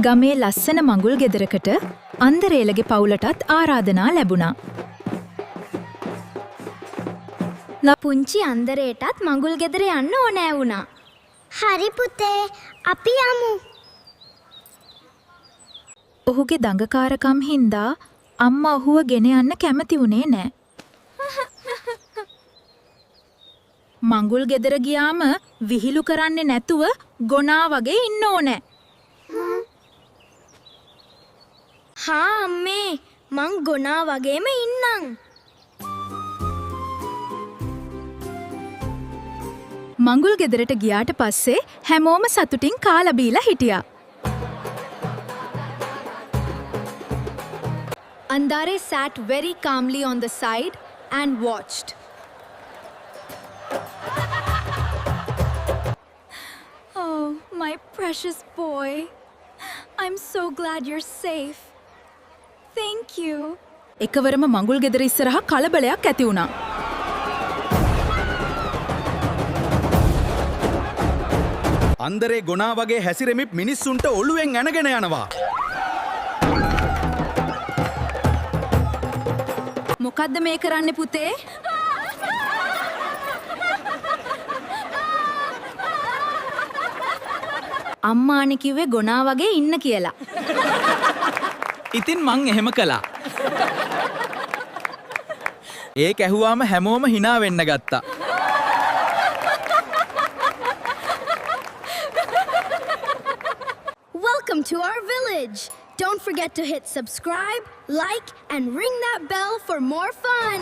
ගමේ ලස්සන මඟුල් ගෙදරකට අන්දරේලගේ පවුලටත් ආරාධනා ලැබුණා. පුංචි අන්දරේටත් මඟුල් ගෙදර යන්න ඕනෑ වුණා. හරි පුතේ අපි යමු. ඔහුගේ දඟකාරකම් හින්දා අම්මා ඔහුව ගෙන යන්න කැමති වුණේ නෑ. මඟුල් ගෙදර ගියාම විහිළු කරන්නේ නැතුව ගොනා වගේ ඉන්න ඕනෑ. හා අම්මේ මං ගොනා වගේම ඉන්නම්. මඟුල් ගෙදරට ගියාට පස්සේ හැමෝම සතුටින් කාලා බීලා හිටියා. Andare sat very calmly on the side and watched. Oh, my precious boy. I'm so glad you're safe. Thank you. එකවරම මඟුල් ගෙදර ඉස්සරහා කලබලයක් ඇති වුණා. අන්දරේ ගොනා වගේ හැසිරෙමිත් මිනිස්සුන්ට ඔළුවෙන් ඇනගෙන යනවා. මොකද්ද මේ කරන්නේ පුතේ? අම්මානේ කිව්වේ ගොනා වගේ ඉන්න කියලා. ඉතින් මං එහෙම කළා. ඒක ඇහුවාම හැමෝම hina වෙන්න ගත්තා. Welcome to our village. Don't forget to hit subscribe, like, and ring that bell for more fun.